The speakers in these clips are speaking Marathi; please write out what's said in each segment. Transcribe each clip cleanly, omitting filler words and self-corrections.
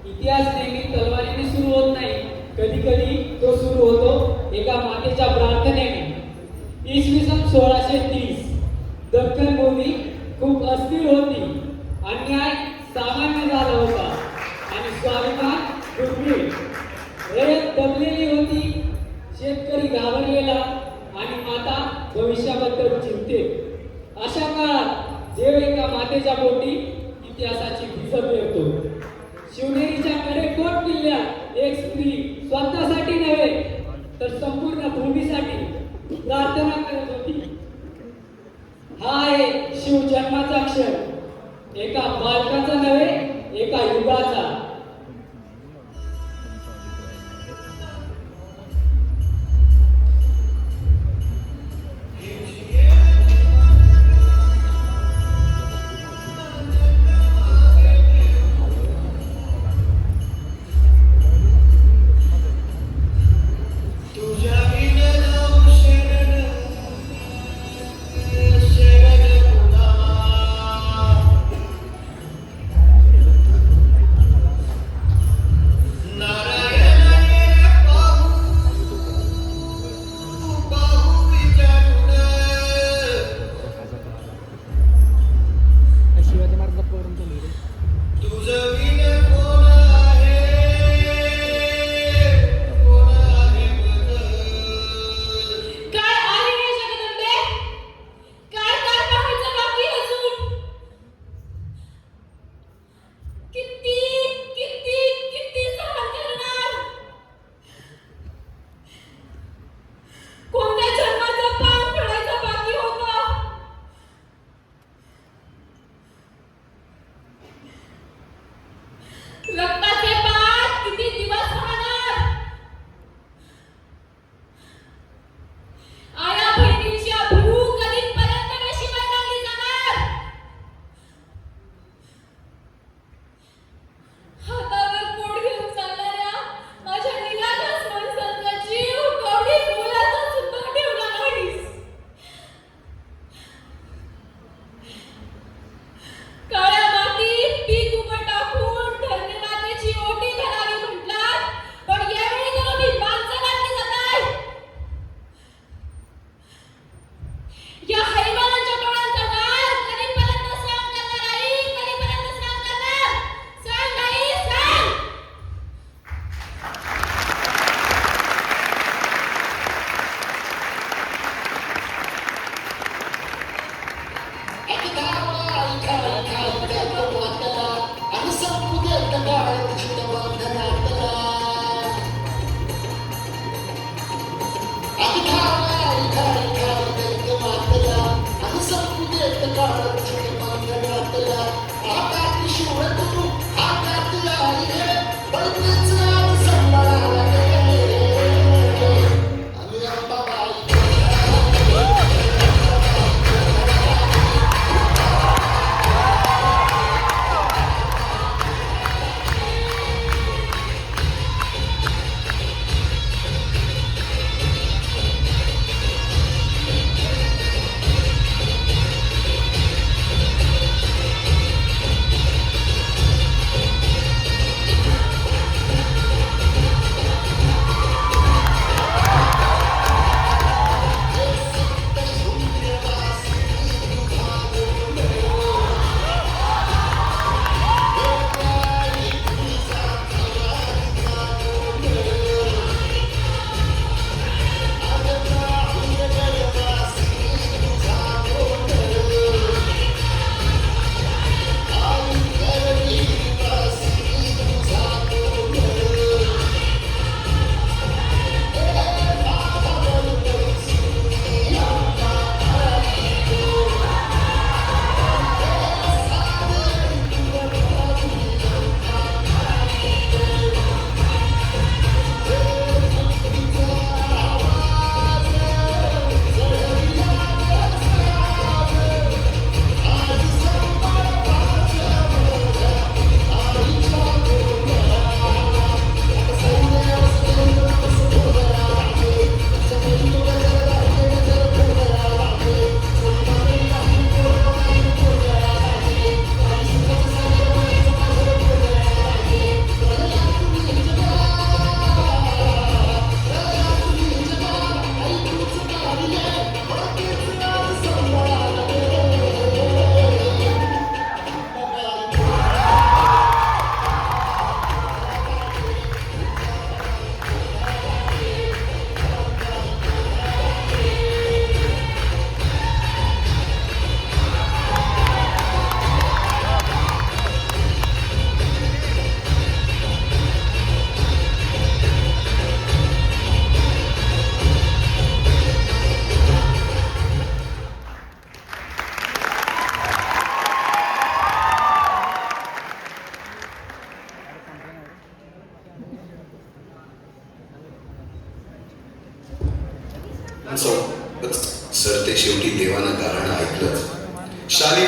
इतिहास नेहमी तलवारीने सुरू होत नाही, कधी कधी तो सुरू होतो एका मातेच्या प्रार्थनेने। इसवी सन 1630 दख्खन भूमी खूप अस्थिर होती, अन्याय सामान्य झाला होता आणि स्वाभिमान दुर्मिळ। रयत दबलेली होती, शेतकरी घाबरलेला आणि माता भविष्याबद्दल चिंतित। अशा काळात देव एका मातेच्या पोटी इतिहासाची भिजत येतो। शिवनेरीच्या कडेकोट किल्ल्यात एक स्त्री स्वतःसाठी नव्हे तर संपूर्ण भूमीसाठी प्रार्थना करत होती। हा आहे शिवजन्माचा क्षण, एका बालकाचा नव्हे एका युगाचा।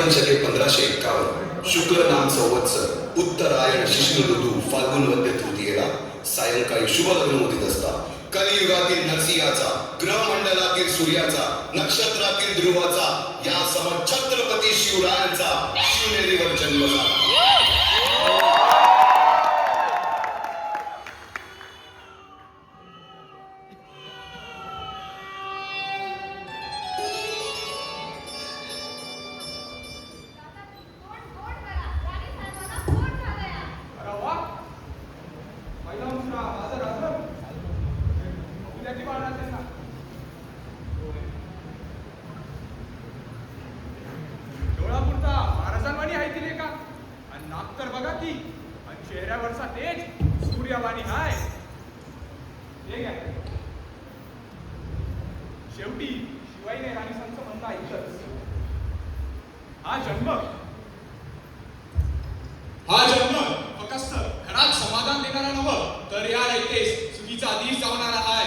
स्वाधीन शके 1551 शुक्ल नाम संवत्सर उत्तरायण शिशिर ऋतू फाल्गुन मध्य तृतीयेला सायंकाळी शुभ लग्न होतीत असता कलियुगातील नरसिंहाचा ग्रहमंडलातील सूर्याचा नक्षत्रातील ध्रुवाचा या सम छत्रपती शिवरायांचा शिवनेरीवर जन्म झाला. चेहऱ्यावरचा तेज सूर्यवाणी हाय. शेवटी शिवाईने राणीसांचं म्हणणं ऐकलंच. हा जन्म फक्त घरात समाधान देणारा नव्ह तर या ऐकेस चुकीचा आधीच जावणारा हाय.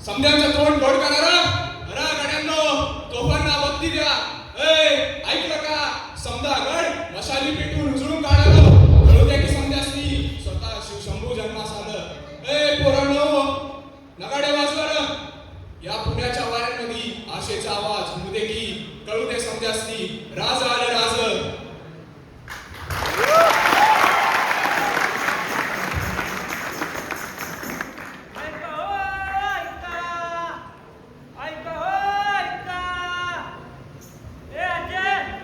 समद्यांचं तोंड गोड करणारा गड्यांनो तोफांना बत्ती द्या. ऐकलं का? समदा गड मशाली पेटून उजळून काढावं. की समजासनी स्वतः शिवशंभू जन्मास आलं. पोरांनो नगाडे वाजवा. या पुण्याच्या वाऱ्यांमध्ये आशेचा आवाज होऊ दे की कळू दे समजासनी राज आलं राज. ए अजय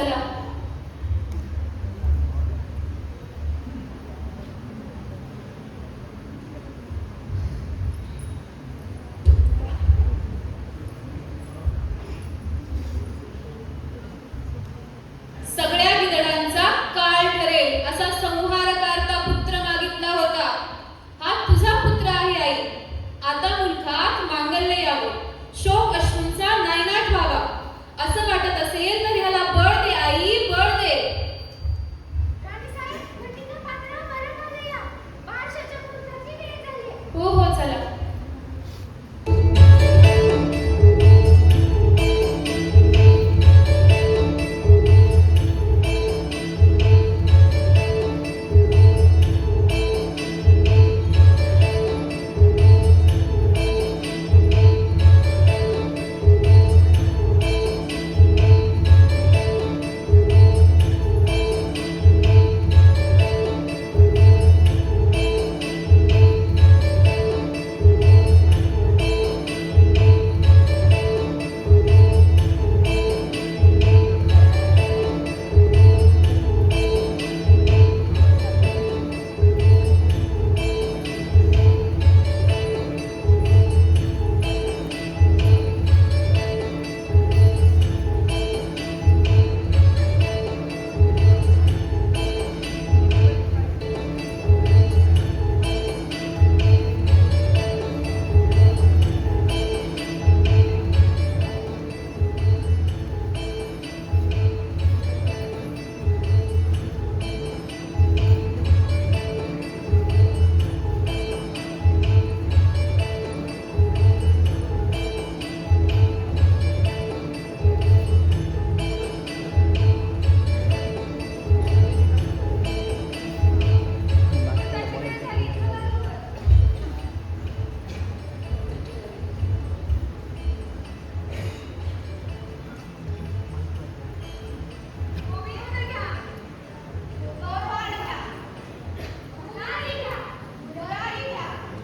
चला. सगळ्या गिधडांचा काळ ठरेल असा संहार करता पुत्र मागितला होता. हा तुझा पुत्र आहे आई. आता मुलखात मांगल्य यावं, शोक अश्रूंचा नायनाट व्हावा. असं वाटत असेल तर ह्याला बळ दे आई, बळ दे. हो हो चला.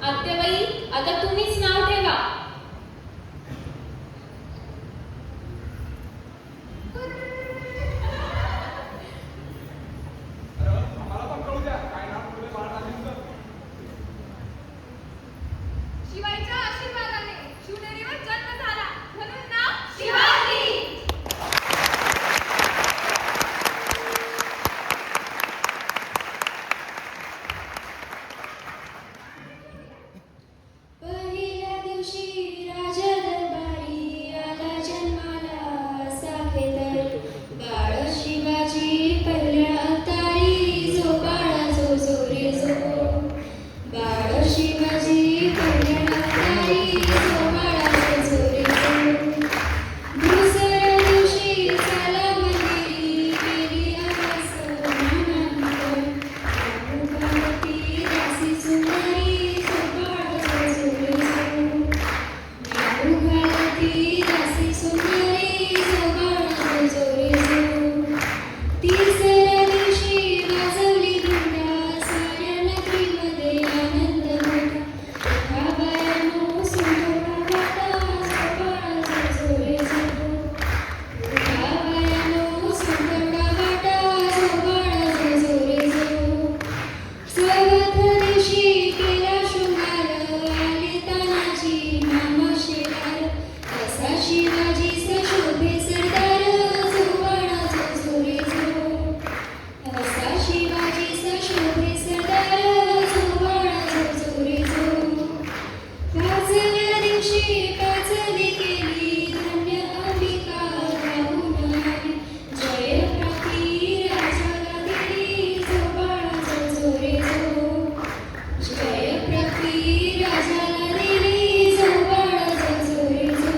आत्याबाई, आता तुम्हीच नाव ठेवा. आम्हाला पण कळू द्या काय नाव तुझे बाळ आधीचं. शिवाईच्या आशीर्वादाने शिवनेरीवर जन्म झाला म्हणून नाव शिवाजी. पहिल्या दिवशी राजा दरबारी आला जन्माला साखेतर. बाळ शिवाजी पहिल्या अवतारी, जो बाळा जो जो रे जो. बाळ शिवाजी पहिल्या अवतारी, जो बाळा जो जो रे जो. दुसऱ्या दिवशी झाला मंदिरी, केली आकाश मानांतर. भारती दासी सुंदरी, जो बाळा जो जो रे जो. भारती दासी सुंदरी, जो बाळा जो जो रे जो. तिसऱ्या दिवशी वाजवली घंटा, साऱ्या नगरीमध्ये आनंद मोठा. उठावयानो सुंदरा वाटा, जो बाळा जो जो रे जो. उठावयानो सुंदरा वाटा, जो बाळा जो जो रे जो. चौथ्या दिवशी केला शृंगार, आले तानाजी मामा शेलार. असा शिवाजी सशोभे सरदार, जो बाळा जो जो रे जो. असा शिवाजी सशोभे सरदार, जो बाळा जो जो रे जो. पाचव्या दिवशी पाचली केली, धन्य अंबिका गाऊन आली. जय प्राप्ती राजाला दिली, जो बाळा जो जो रे जो. जय प्राप्ती राजाला दिली, जो बाळा जो जो रे जो.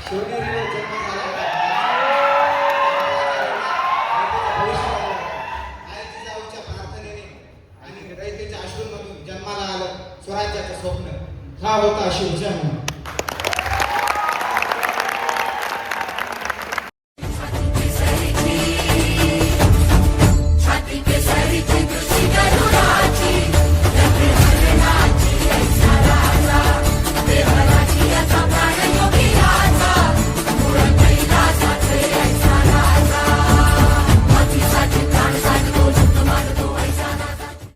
शिवनेरीवर जन्म झाला होता. आई जिजाऊच्या प्रार्थनेने आणि रयतेच्या अश्रूंमधून जन्माला आलं स्वराज्याचं स्वप्न. हा होता शिवजन्म.